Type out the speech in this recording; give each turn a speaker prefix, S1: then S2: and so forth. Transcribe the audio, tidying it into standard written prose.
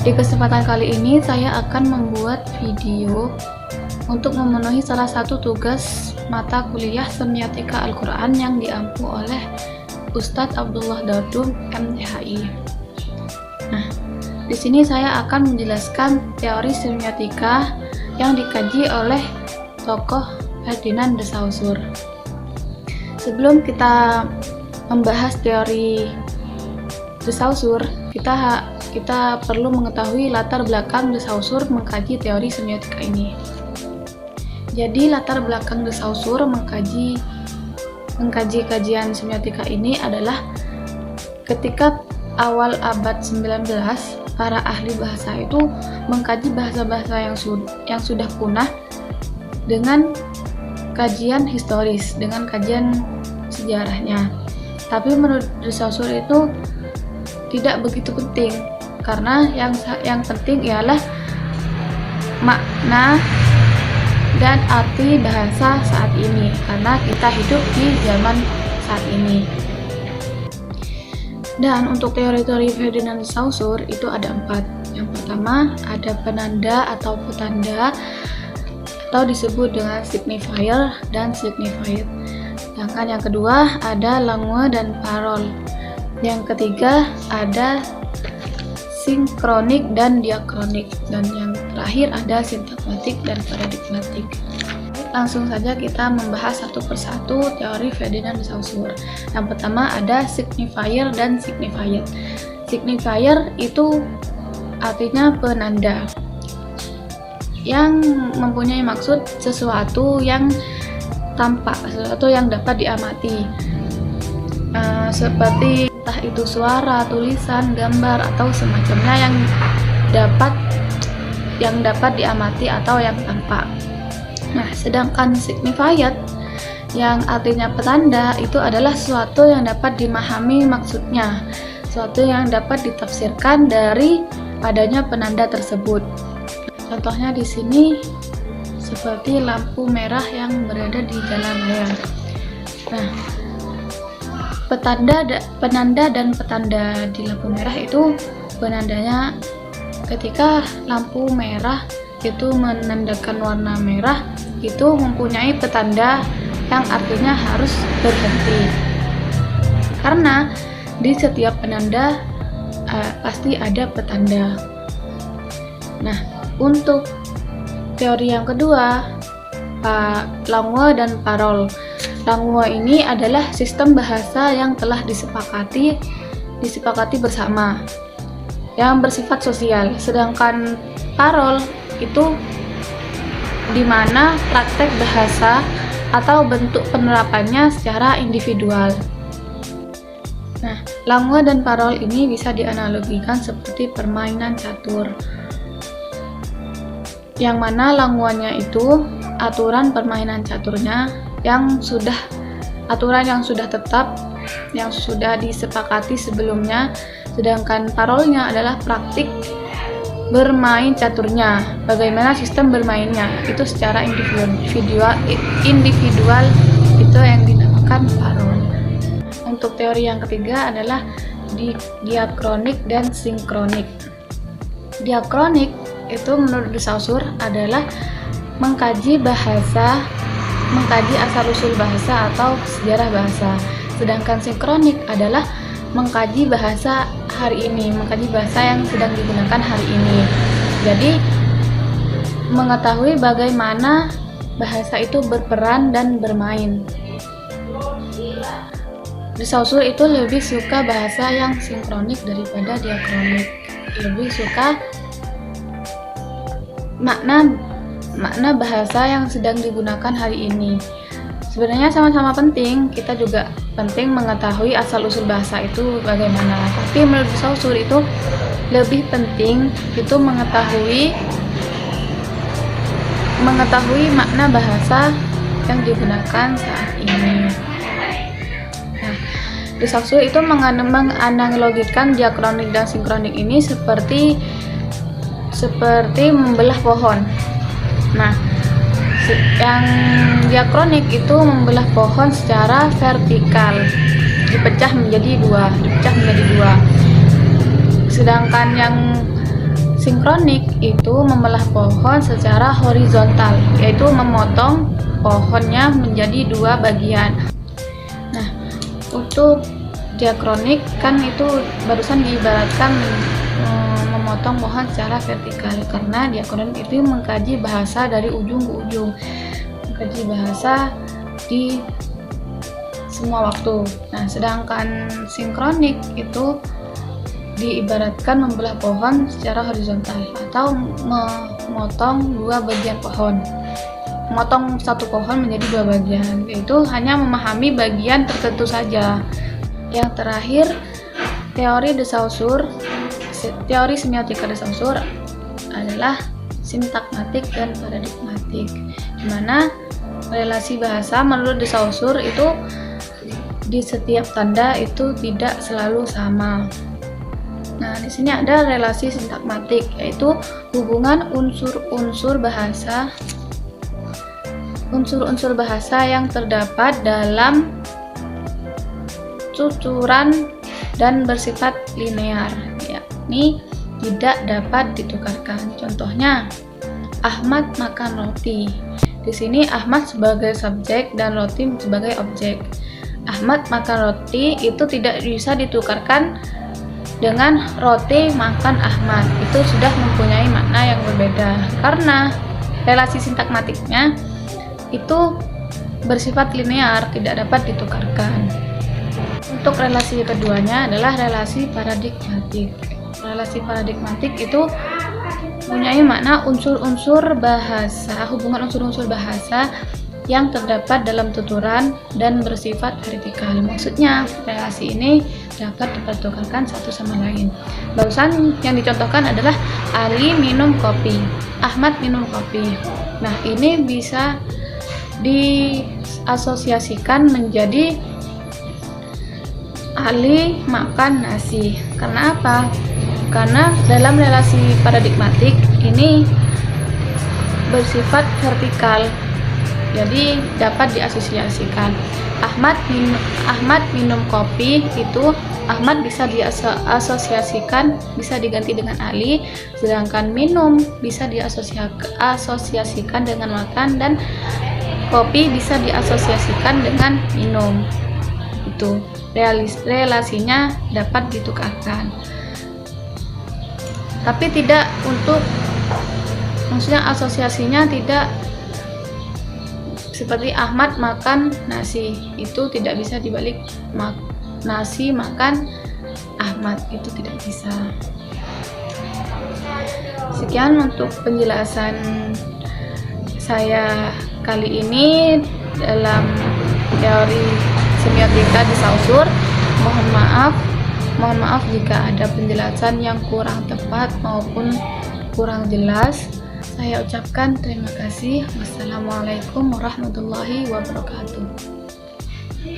S1: Di kesempatan kali ini saya akan membuat video untuk memenuhi salah satu tugas mata kuliah semiotika Al-Quran yang diampu oleh Ustadz Abdullah Dardum MTHI. Nah, di sini saya akan menjelaskan teori semiotika yang dikaji oleh tokoh Ferdinand de Saussure. Sebelum kita membahas teori de Saussure, kita perlu mengetahui latar belakang de Saussure mengkaji teori semiotika ini. Jadi latar belakang de Saussure mengkaji kajian semiotika ini adalah ketika awal abad 19, para ahli bahasa itu mengkaji bahasa-bahasa yang sudah punah dengan kajian historis, dengan kajian sejarahnya. Tapi menurut de Saussure itu tidak begitu penting, karena yang penting ialah makna dan arti bahasa saat ini, karena kita hidup di zaman saat ini. Dan untuk teori-teori Ferdinand de Saussure itu ada 4. Yang pertama ada penanda atau petanda, atau disebut dengan signifier dan signified. Sedangkan yang kedua ada langue dan parole. Yang ketiga ada sinkronik dan diakronik, dan yang terakhir ada sintagmatik dan paradigmatik. Langsung saja kita membahas satu persatu teori Ferdinand de Saussure. Yang pertama ada signifier dan signified. Signifier itu artinya penanda, yang mempunyai maksud sesuatu yang tampak, sesuatu yang dapat diamati, seperti entah itu suara, tulisan, gambar, atau semacamnya yang dapat diamati atau yang tampak. Nah, sedangkan signified yang artinya petanda itu adalah sesuatu yang dapat dimahami maksudnya, sesuatu yang dapat ditafsirkan dari adanya penanda tersebut. Contohnya di sini seperti lampu merah yang berada di jalan raya. Nah, penanda dan petanda di lampu merah itu penandanya ketika lampu merah itu menandakan warna merah, itu mempunyai petanda yang artinya harus berhenti, karena di setiap penanda pasti ada petanda. Nah, untuk teori yang kedua, langue dan parole. Langue ini adalah sistem bahasa yang telah disepakati bersama, yang bersifat sosial. Sedangkan parole itu di mana praktek bahasa atau bentuk penerapannya secara individual. Nah, langue dan parole ini bisa dianalogikan seperti permainan catur, yang mana languanya itu aturan permainan caturnya aturan yang sudah tetap, yang sudah disepakati sebelumnya, sedangkan parolnya adalah praktik bermain caturnya, bagaimana sistem bermainnya itu secara individual itu yang dinamakan parol. Untuk teori yang ketiga adalah diakronik dan sinkronik. Diakronik itu menurut de Saussure adalah mengkaji asal-usul bahasa atau sejarah bahasa. Sedangkan sinkronik adalah mengkaji bahasa hari ini, mengkaji bahasa yang sedang digunakan hari ini. Jadi, mengetahui bagaimana bahasa itu berperan dan bermain. De Saussure itu lebih suka bahasa yang sinkronik daripada diakronik. Lebih suka makna bahasa yang sedang digunakan hari ini. Sebenarnya sama-sama penting, kita juga penting mengetahui asal-usul bahasa itu bagaimana. Tapi menurut Saussure itu lebih penting itu mengetahui makna bahasa yang digunakan saat ini. Nah, de Saussure itu menganalogikan diakronik dan sinkronik ini seperti membelah pohon. Nah, yang diakronik itu membelah pohon secara vertikal, dipecah menjadi dua. Sedangkan yang Sinkronik itu membelah pohon secara horizontal, yaitu memotong pohonnya menjadi dua bagian. Nah, untuk diakronik kan itu barusan diibaratkan memotong pohon secara vertikal, karena diakronik itu mengkaji bahasa dari ujung ke ujung, mengkaji bahasa di semua waktu. Nah, sedangkan sinkronik itu diibaratkan membelah pohon secara horizontal atau memotong dua bagian pohon, memotong satu pohon menjadi dua bagian, yaitu hanya memahami bagian tertentu saja. Yang terakhir, teori de Saussure, teori semiotika de Saussure adalah sintakmatik dan paradigmatik, di mana relasi bahasa menurut de Saussure itu di setiap tanda itu tidak selalu sama. Nah, di sini ada relasi sintakmatik, yaitu hubungan unsur-unsur bahasa yang terdapat dalam tuturan dan bersifat linear, yakni tidak dapat ditukarkan. Contohnya, Ahmad makan roti. Di sini Ahmad sebagai subjek dan roti sebagai objek. Ahmad makan roti itu tidak bisa ditukarkan dengan roti makan Ahmad. Itu sudah mempunyai makna yang berbeda, karena relasi sintakmatiknya itu bersifat linear, tidak dapat ditukarkan. Untuk relasi keduanya adalah relasi paradigmatik. Relasi paradigmatik itu mempunyai makna unsur-unsur bahasa, hubungan unsur-unsur bahasa yang terdapat dalam tuturan dan bersifat vertikal. Maksudnya, relasi ini dapat dipertukarkan satu sama lain. Barusan yang dicontohkan adalah Ali minum kopi, Ahmad minum kopi. Nah, ini bisa diasosiasikan menjadi Ali makan nasi. Karena apa? Karena dalam relasi paradigmatik ini bersifat vertikal, jadi dapat diasosiasikan. Ahmad minum kopi, itu Ahmad bisa diasosiasikan, bisa diganti dengan Ali, sedangkan minum bisa diasosiasikan dengan makan, dan kopi bisa diasosiasikan dengan minum. Itu relasinya dapat ditukarkan, tapi tidak untuk, maksudnya asosiasinya tidak seperti Ahmad makan nasi, itu tidak bisa dibalik nasi makan Ahmad, itu tidak bisa. Sekian untuk penjelasan saya kali ini dalam teori semiotika de Saussure. Mohon maaf jika ada penjelasan yang kurang tepat maupun kurang jelas. Saya ucapkan terima kasih. Wassalamualaikum warahmatullahi wabarakatuh.